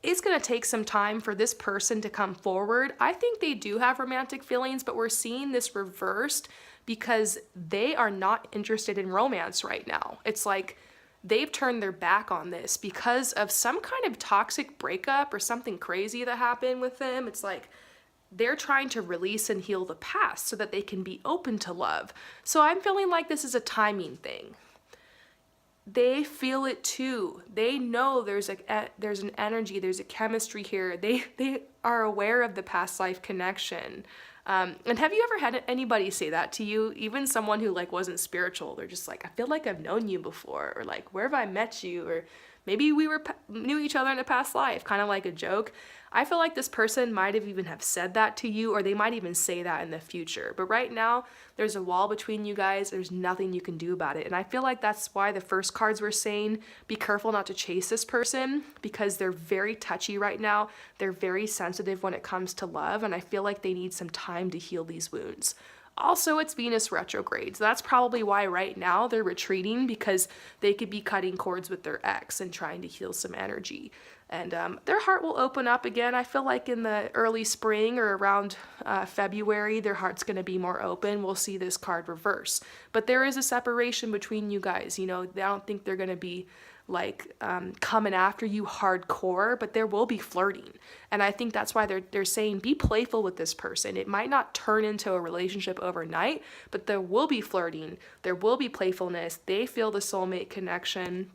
It's gonna take some time for this person to come forward. I think they do have romantic feelings, but we're seeing this reversed because they are not interested in romance right now. It's like they've turned their back on this because of some kind of toxic breakup or something crazy that happened with them. It's like they're trying to release and heal the past so that they can be open to love. So I'm feeling like this is a timing thing. They feel it too. They know there's an energy, there's a chemistry here. They are aware of the past life connection. And have you ever had anybody say that to you? Even someone who like wasn't spiritual, they're just like, I feel like I've known you before, or like, where have I met you? Or maybe we knew each other in a past life, kind of like a joke. I feel like this person might have even have said that to you, or they might even say that in the future. But right now, there's a wall between you guys. There's nothing you can do about it. And I feel like that's why the first cards were saying, be careful not to chase this person, because they're very touchy right now. They're very sensitive when it comes to love. And I feel like they need some time to heal these wounds. Also, it's Venus retrograde, so that's probably why right now they're retreating, because they could be cutting cords with their ex and trying to heal some energy. And their heart will open up again. I feel like in the early spring or around February, their heart's going to be more open. We'll see this card reverse. But there is a separation between you guys. You know, I don't think they're going to be like coming after you hardcore, but there will be flirting. And I think that's why they're saying be playful with this person. It might not turn into a relationship overnight, but there will be flirting. There will be playfulness. They feel the soulmate connection.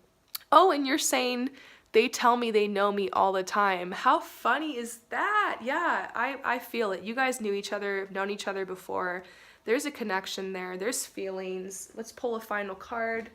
Oh, and you're saying they tell me they know me all the time. How funny is that? Yeah, I feel it. You guys knew each other, known each other before. There's a connection there. There's feelings. Let's pull a final card.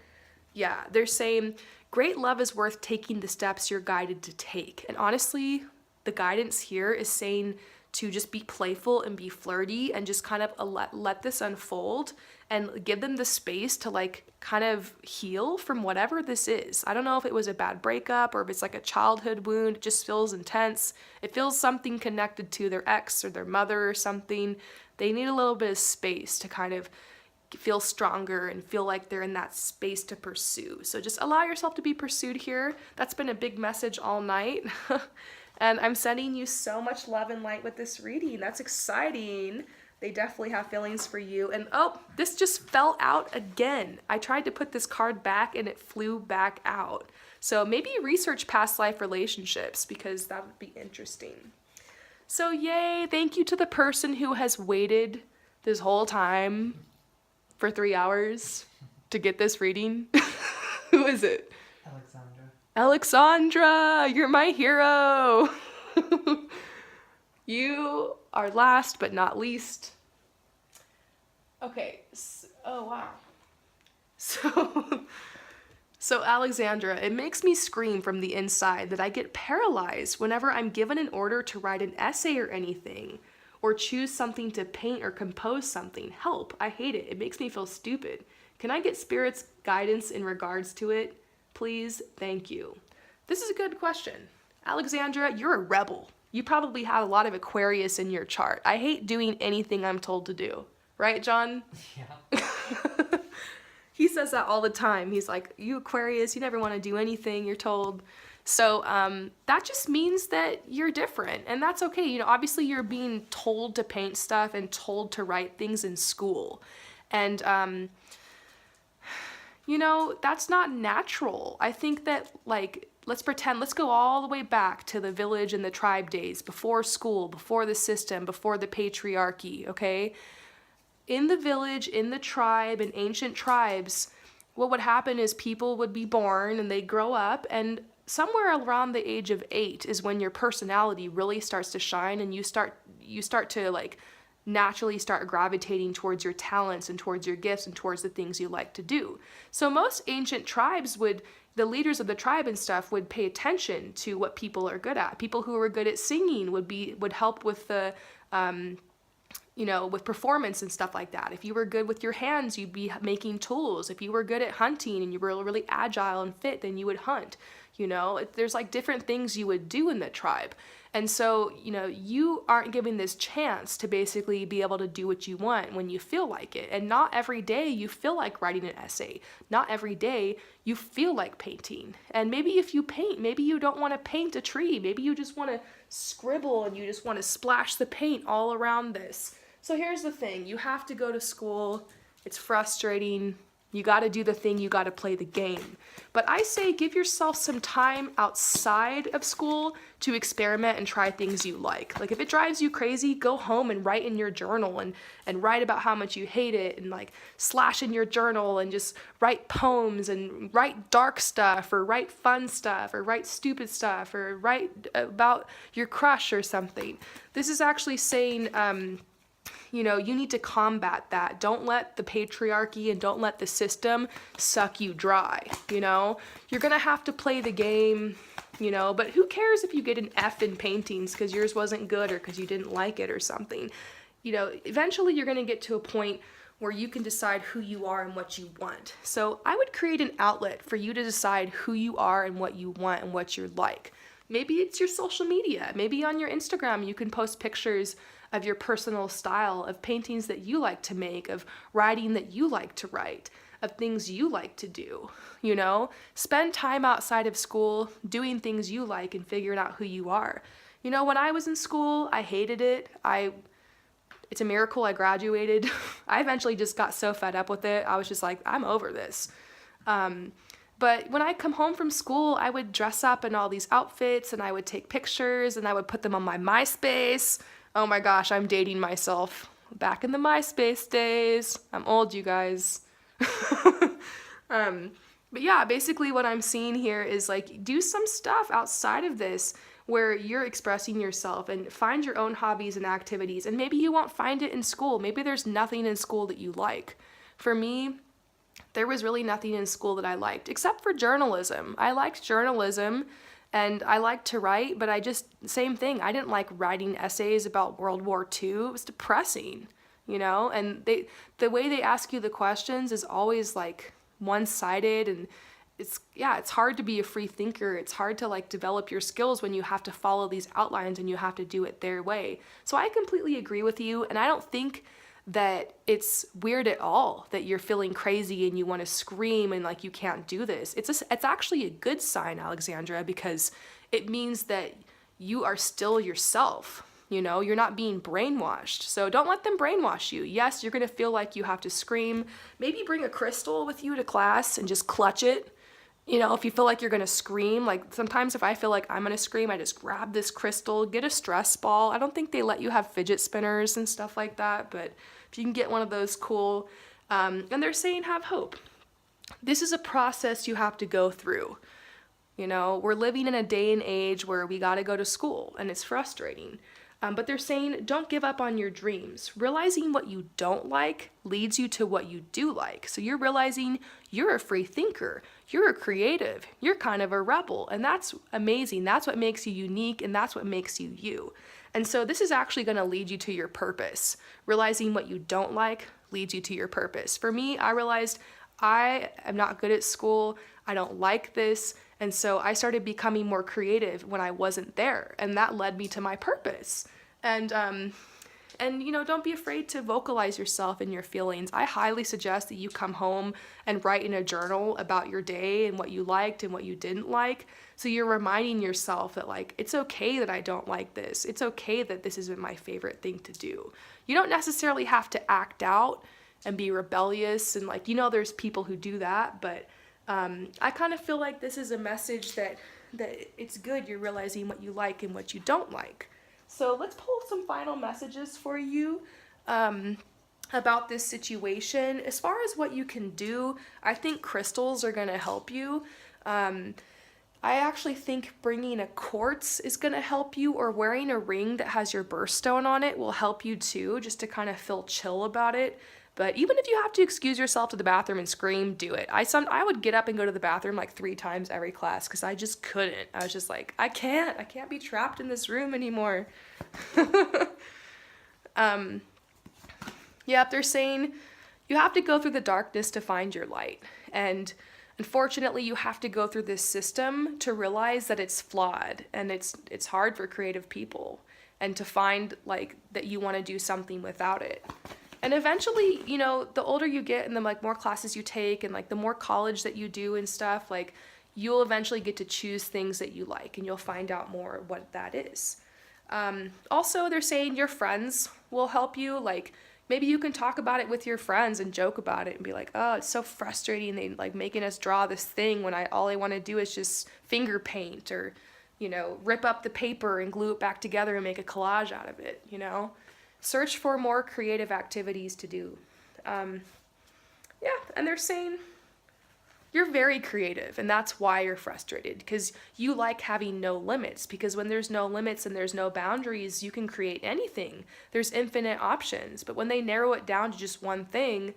Yeah, they're saying great love is worth taking the steps you're guided to take. And honestly, the guidance here is saying to just be playful and be flirty and just kind of let this unfold and give them the space to like kind of heal from whatever this is. I don't know if it was a bad breakup or if it's like a childhood wound. It just feels intense. It feels something connected to their ex or their mother or something. They need a little bit of space to kind of feel stronger and feel like they're in that space to pursue. So just allow yourself to be pursued here. That's been a big message all night. And I'm sending you so much love and light with this reading. That's exciting. They definitely have feelings for you. And oh, this just fell out again. I tried to put this card back and it flew back out. So maybe research past life relationships, because that would be interesting. So yay, thank you to the person who has waited this whole time for 3 hours to get this reading. Who is it? Alexandra, you're my hero. You are last but not least. Okay, oh wow. So Alexandra, it makes me scream from the inside that I get paralyzed whenever I'm given an order to write an essay or anything, or choose something to paint or compose something. Help, I hate it. It makes me feel stupid. Can I get Spirit's guidance in regards to it? Please, thank you. This is a good question. Alexandra, you're a rebel. You probably have a lot of Aquarius in your chart. I hate doing anything I'm told to do. Right, John? Yeah. He says that all the time. He's like, you Aquarius, you never want to do anything you're told. So that just means that you're different, and that's okay. You know, obviously you're being told to paint stuff and told to write things in school. And you know, that's not natural. I think that, like, let's go all the way back to the village and the tribe days, before school, before the system, before the patriarchy, okay? In the village, in the tribe, in ancient tribes, what would happen is people would be born and they'd grow up, and somewhere around the age of 8 is when your personality really starts to shine, and you start to like naturally start gravitating towards your talents and towards your gifts and towards the things you like to do. So most ancient tribes the leaders of the tribe and stuff would pay attention to what people are good at. People who were good at singing would help with the with performance and stuff like that. If you were good with your hands, you'd be making tools. If you were good at hunting and you were really agile and fit, then you would hunt. There's like different things you would do in the tribe. And so, you aren't given this chance to basically be able to do what you want when you feel like it. And not every day you feel like writing an essay. Not every day you feel like painting. And maybe if you paint, maybe you don't want to paint a tree. Maybe you just want to scribble and you just want to splash the paint all around this. So here's the thing. You have to go to school. It's frustrating. You got to do the thing, you got to play the game. But I say give yourself some time outside of school to experiment and try things you like. Like if it drives you crazy, go home and write in your journal and write about how much you hate it, and like slash in your journal and just write poems and write dark stuff or write fun stuff or write stupid stuff or write about your crush or something. This is actually saying, you need to combat that. Don't let the patriarchy and don't let the system suck you dry, You're going to have to play the game, but who cares if you get an F in paintings because yours wasn't good or because you didn't like it or something. Eventually you're going to get to a point where you can decide who you are and what you want. So I would create an outlet for you to decide who you are and what you want and what you're like. Maybe it's your social media. Maybe on your Instagram you can post pictures of your personal style, of paintings that you like to make, of writing that you like to write, of things you like to do, Spend time outside of school doing things you like and figuring out who you are. When I was in school, I hated it. It's a miracle I graduated. I eventually just got so fed up with it. I was just like, I'm over this. But when I come home from school, I would dress up in all these outfits and I would take pictures and I would put them on my MySpace. Oh my gosh, I'm dating myself. Back in the MySpace days. I'm old, you guys. But yeah, basically what I'm seeing here is like, do some stuff outside of this where you're expressing yourself and find your own hobbies and activities. And maybe you won't find it in school. Maybe there's nothing in school that you like. For me, there was really nothing in school that I liked, except for journalism. I liked journalism and I liked to write, but same thing. I didn't like writing essays about World War II. It was depressing, and the way they ask you the questions is always like one-sided, and it's hard to be a free thinker. It's hard to like develop your skills when you have to follow these outlines and you have to do it their way. So I completely agree with you, and I don't think that it's weird at all that you're feeling crazy and you want to scream and like you can't do this. It's actually a good sign, Alexandra, because it means that you are still yourself. You're not being brainwashed. So don't let them brainwash you. Yes, you're going to feel like you have to scream. Maybe bring a crystal with you to class and just clutch it. If you feel like you're going to scream, like sometimes if I feel like I'm going to scream, I just grab this crystal, get a stress ball. I don't think they let you have fidget spinners and stuff like that, but if you can get one of those, cool. And they're saying have hope. This is a process you have to go through. We're living in a day and age where we got to go to school and it's frustrating. But they're saying don't give up on your dreams. Realizing what you don't like leads you to what you do like. So you're realizing you're a free thinker. You're a creative. You're kind of a rebel. And that's amazing. That's what makes you unique and that's what makes you you. And so this is actually going to lead you to your purpose. Realizing what you don't like leads you to your purpose. For me, I realized I am not good at school. I don't like this. And so I started becoming more creative when I wasn't there. And that led me to my purpose. And don't be afraid to vocalize yourself and your feelings. I highly suggest that you come home and write in a journal about your day and what you liked and what you didn't like. So you're reminding yourself that like, it's okay that I don't like this. It's okay that this isn't my favorite thing to do. You don't necessarily have to act out and be rebellious and like, there's people who do that, but I kind of feel like this is a message that it's good you're realizing what you like and what you don't like. So let's pull some final messages for you about this situation. As far as what you can do, I think crystals are going to help you. I actually think bringing a quartz is going to help you, or wearing a ring that has your birthstone on it will help you too, just to kind of feel chill about it. But even if you have to excuse yourself to the bathroom and scream, do it. I would get up and go to the bathroom like 3 times every class because I just couldn't. I was just like, I can't be trapped in this room anymore. Yeah, they're saying you have to go through the darkness to find your light. And unfortunately, you have to go through this system to realize that it's flawed, and it's hard for creative people, and to find like that you want to do something without it. And eventually, you know, the older you get and the like more classes you take and like the more college that you do and stuff, like you'll eventually get to choose things that you like, and you'll find out more what that is. Also, they're saying your friends will help you. Like maybe you can talk about it with your friends and joke about it and be like, oh, it's so frustrating. They like making us draw this thing when all I want to do is just finger paint, or, you know, rip up the paper and glue it back together and make a collage out of it, you know? Search for more creative activities to do. Yeah, and they're saying you're very creative, and that's why you're frustrated, because you like having no limits, because when there's no limits and there's no boundaries, you can create anything. There's infinite options, but when they narrow it down to just one thing,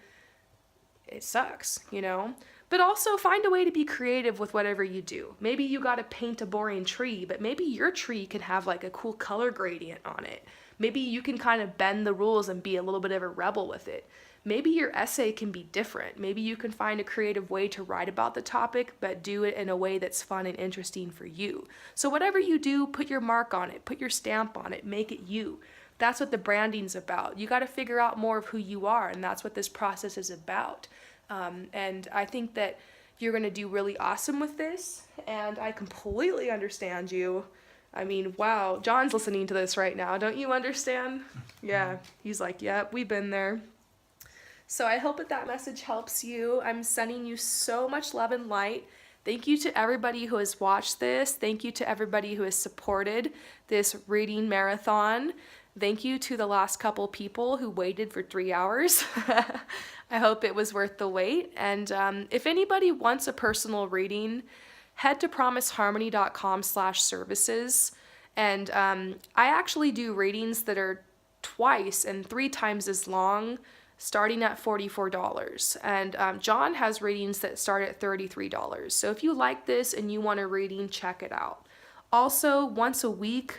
it sucks, you know? But also find a way to be creative with whatever you do. Maybe you got to paint a boring tree, but maybe your tree can have like a cool color gradient on it. Maybe you can kind of bend the rules and be a little bit of a rebel with it. Maybe your essay can be different. Maybe you can find a creative way to write about the topic, but do it in a way that's fun and interesting for you. So whatever you do, put your mark on it, put your stamp on it, make it you. That's what the branding's about. You got to figure out more of who you are, and that's what this process is about. And I think that you're going to do really awesome with this, and I completely understand you. I mean, wow, John's listening to this right now. Don't you understand? Yeah, he's like, yep, we've been there. So I hope that message helps you. I'm sending you so much love and light. Thank you to everybody who has watched this. Thank you to everybody who has supported this reading marathon. Thank you to the last couple people who waited for 3 hours. I hope it was worth the wait. And if anybody wants a personal reading, head to promiseharmony.com/services. And I actually do readings that are twice and 3 times as long, starting at $44. And John has readings that start at $33. So if you like this and you want a reading, check it out. Also,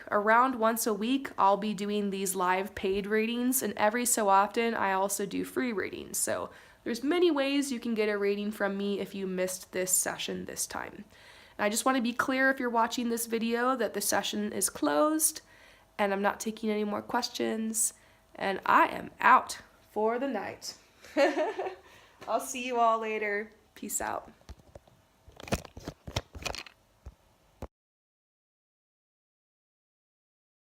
around once a week, I'll be doing these live paid readings, and every so often I also do free readings. So there's many ways you can get a reading from me if you missed this session this time. And I just want to be clear, if you're watching this video, that the session is closed and I'm not taking any more questions, and I am out for the night. I'll see you all later. Peace out.